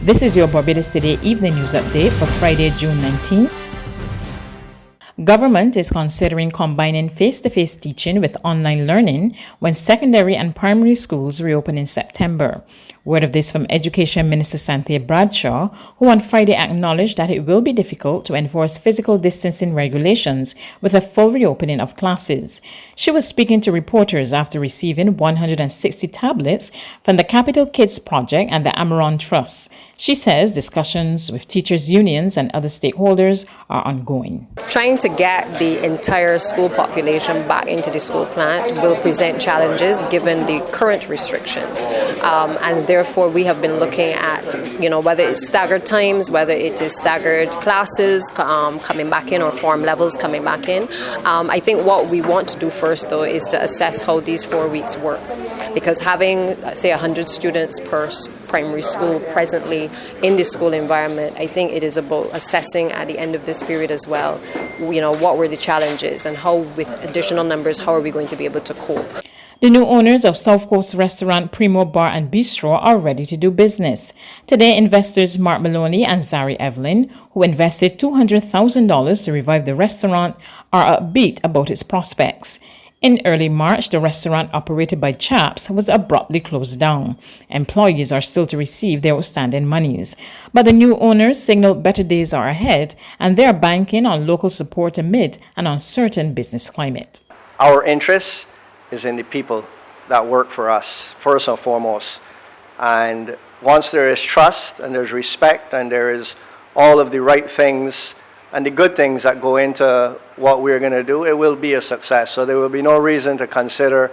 This is your Barbados Today Evening News Update for Friday, June 19. Government is considering combining face-to-face teaching with online learning when secondary and primary schools reopen in September. Word of this from Education Minister SANTIA Bradshaw, who on Friday acknowledged that it will be difficult to enforce physical distancing regulations with a full reopening of classes. She was speaking to reporters after receiving 160 tablets from the Capital Kids Project and the Amaron Trust. She says discussions with teachers' unions and other stakeholders are ongoing. Trying to get the entire school population back into the school plant will present challenges given the current restrictions. And therefore we have been looking at, whether it's staggered times, whether it is staggered classes coming back in or form levels coming back in. I think what we want to do first, though, is to assess how these 4 weeks work. Because having, say, 100 students per primary school presently in the school environment, I think it is about assessing at the end of this period as well, what were the challenges and how, with additional numbers, how are we going to be able to cope. The new owners of South Coast restaurant Primo Bar and Bistro are ready to do business. Today, investors Mark Maloney and Zari Evelyn, who invested $200,000 to revive the restaurant, are upbeat about its prospects. In early March, the restaurant operated by Chaps was abruptly closed down. Employees are still to receive their outstanding monies. But the new owners signaled better days are ahead, and they are banking on local support amid an uncertain business climate. Our interest is in the people that work for us, first and foremost. And once there is trust and there's respect and there is all of the right things and the good things that go into what we're going to do, it will be a success. So there will be no reason to consider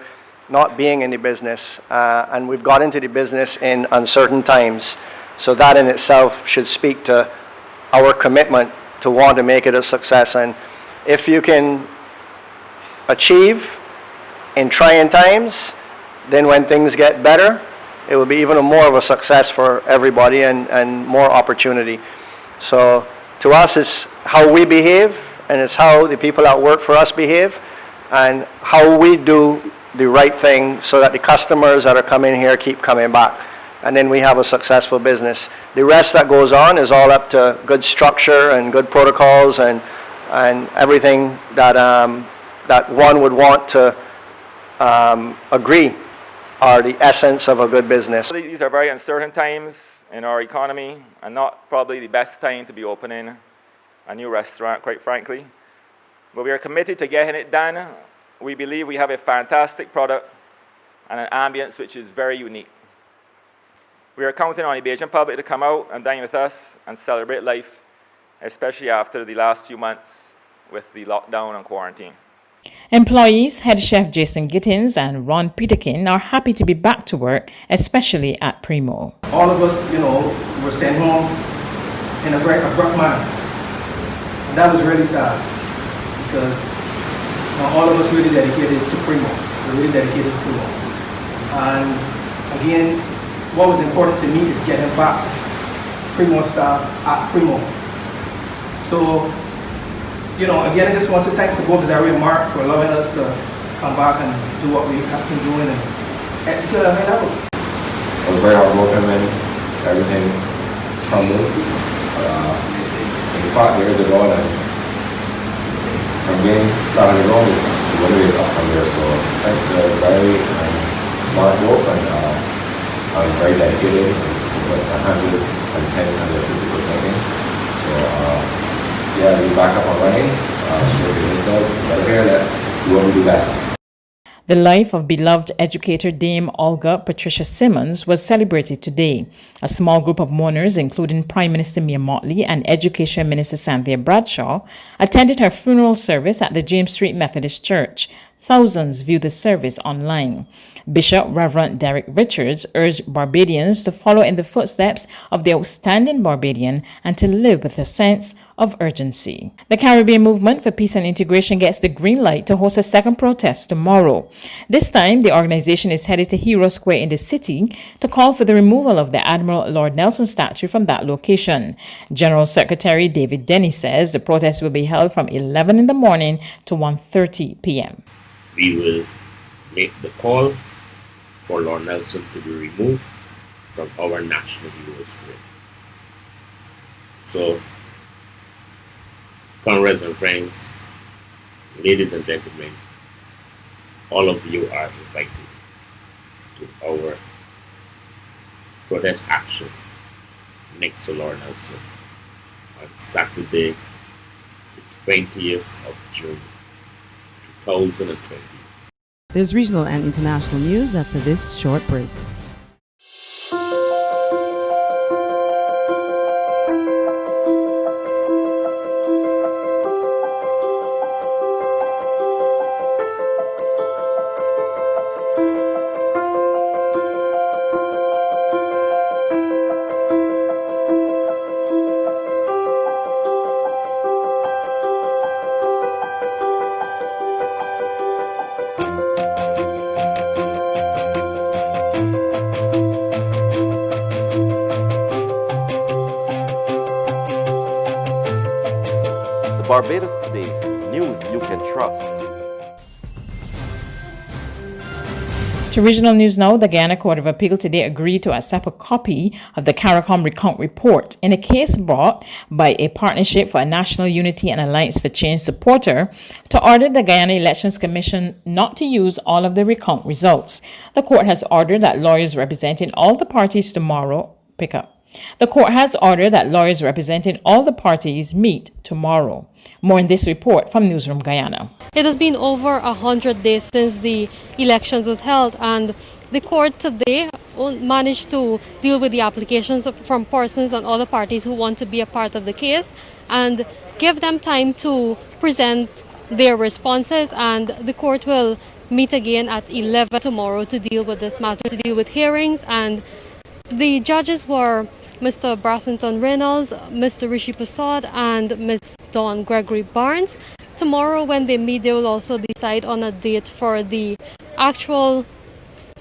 not being in the business. And we've got into the business in uncertain times. So that in itself should speak to our commitment to want to make it a success. And if you can achieve in trying times, then when things get better, it will be even more of a success for everybody and more opportunity. So to us, it's how we behave, and it's how the people that work for us behave, and how we do the right thing so that the customers that are coming here keep coming back. And then we have a successful business. The rest that goes on is all up to good structure and good protocols and everything that, that one would want to agree are the essence of a good business. These are very uncertain times in our economy and not probably the best time to be opening a new restaurant, quite frankly. But we are committed to getting it done. We believe we have a fantastic product and an ambience which is very unique. We are counting on the Bajan public to come out and dine with us and celebrate life, especially after the last few months with the lockdown and quarantine. Employees, head chef Jason Gittins and Ron Peterkin are happy to be back to work, especially at Primo. All of us, were sent home in a very abrupt manner. And that was really sad because all of us really dedicated to Primo. We're really dedicated to Primo. And again, what was important to me is getting back Primo staff at Primo. So, again, I just want to say thanks to both Zari and Mark for allowing us to come back and do what we accustomed to doing and execute at a high level. I was very heartbroken when everything crumbled. In fact, years ago, and from being flat on the road, the weather is up from there. So thanks to Zari and Mark both, and I'm very dedicated to put 110, 150% in. So yeah, we're back up and running. Let's do what we do best. The life of beloved educator Dame Olga Patricia Simmons was celebrated today. A small group of mourners, including Prime Minister Mia Mottley and Education Minister SANTIA Bradshaw, attended her funeral service at the James Street Methodist Church. Thousands viewed the service online. Bishop Reverend Derek Richards urged Barbadians to follow in the footsteps of the outstanding Barbadian and to live with a sense of urgency. The Caribbean Movement for Peace and Integration gets the green light to host a second protest tomorrow. This time, the organization is headed to Hero Square in the city to call for the removal of the Admiral Lord Nelson statue from that location. General Secretary David Denny says the protest will be held from 11 in the morning to 1:30 p.m. We will make the call for Lord Nelson to be removed from our National Heroes Grid. So, comrades and friends, ladies and gentlemen, all of you are invited to our protest action next to Lord Nelson on Saturday, the 20th of June, 2020. There's regional and international news after this short break. Barbados Today, news you can trust. To regional news now, the Guyana Court of Appeal today agreed to accept a copy of the CARICOM recount report in a case brought by a Partnership for National Unity and Alliance for Change supporter to order the Guyana Elections Commission not to use all of the recount results. The court has ordered that lawyers representing all the parties The court has ordered that lawyers representing all the parties meet tomorrow. More in this report from Newsroom Guyana. It has been over 100 days since the elections was held, and the court today managed to deal with the applications from persons and other parties who want to be a part of the case and give them time to present their responses, and the court will meet again at 11 tomorrow to deal with this matter, to deal with hearings. And the judges were Mr. Brassington Reynolds, Mr. Rishi Prasad, and Ms. Dawn Gregory Barnes. Tomorrow, when they meet, they will also decide on a date for the actual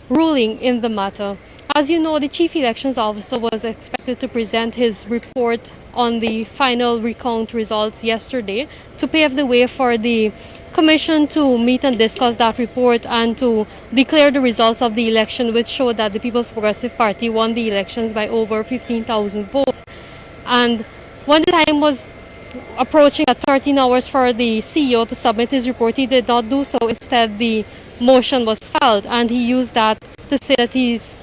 ruling in the matter. As you know, the Chief Elections Officer was expected to present his report on the final recount results yesterday to pave the way for the Commission to meet and discuss that report and to declare the results of the election, which showed that the People's Progressive Party won the elections by over 15,000 votes. And when the time was approaching at 13 hours for the CEO to submit his report, he did not do so. Instead, the motion was filed, and he used that to say that he's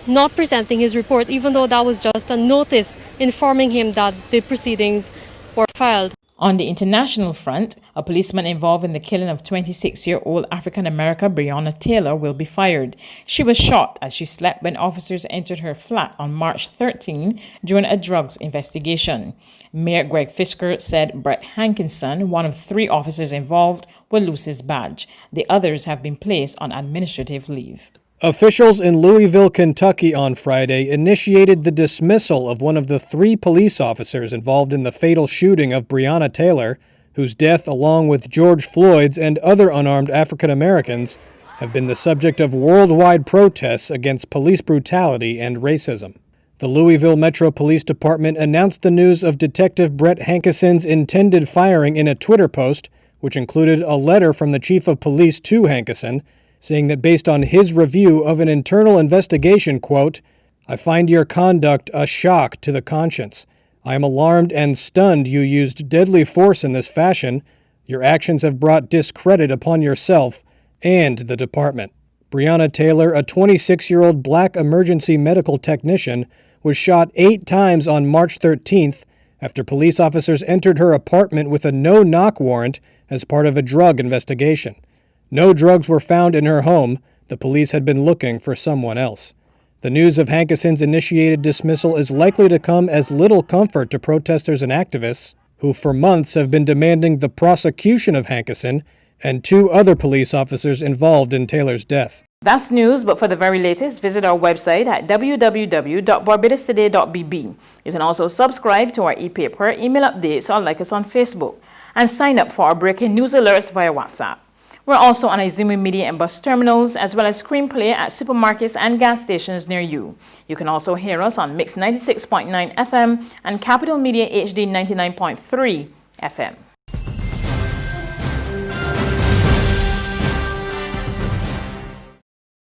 not presenting his report, even though that was just a notice informing him that the proceedings were filed. On the international front, a policeman involved in the killing of 26-year-old African-American Breonna Taylor will be fired. She was shot as she slept when officers entered her flat on March 13 during a drugs investigation. Mayor Greg Fisker said Brett Hankinson, one of 3 officers involved, will lose his badge. The others have been placed on administrative leave. Officials in Louisville, Kentucky on Friday initiated the dismissal of one of the 3 police officers involved in the fatal shooting of Breonna Taylor, whose death, along with George Floyd's and other unarmed African Americans, have been the subject of worldwide protests against police brutality and racism. The Louisville Metro Police Department announced the news of Detective Brett Hankison's intended firing in a Twitter post, which included a letter from the chief of police to Hankison, saying that based on his review of an internal investigation, quote, "I find your conduct a shock to the conscience. I am alarmed and stunned you used deadly force in this fashion. Your actions have brought discredit upon yourself and the department." Breonna Taylor, a 26-year-old black emergency medical technician, was shot 8 times on March 13th after police officers entered her apartment with a no-knock warrant as part of a drug investigation. No drugs were found in her home. The police had been looking for someone else. The news of Hankison's initiated dismissal is likely to come as little comfort to protesters and activists who for months have been demanding the prosecution of Hankison and 2 other police officers involved in Taylor's death. That's news, but for the very latest, visit our website at www.barbadostoday.bb. You can also subscribe to our e-paper, email updates, or like us on Facebook, and sign up for our breaking news alerts via WhatsApp. We're also on Izumi Media and bus terminals, as well as Screenplay at supermarkets and gas stations near you. You can also hear us on Mix 96.9 FM and Capital Media HD 99.3 FM.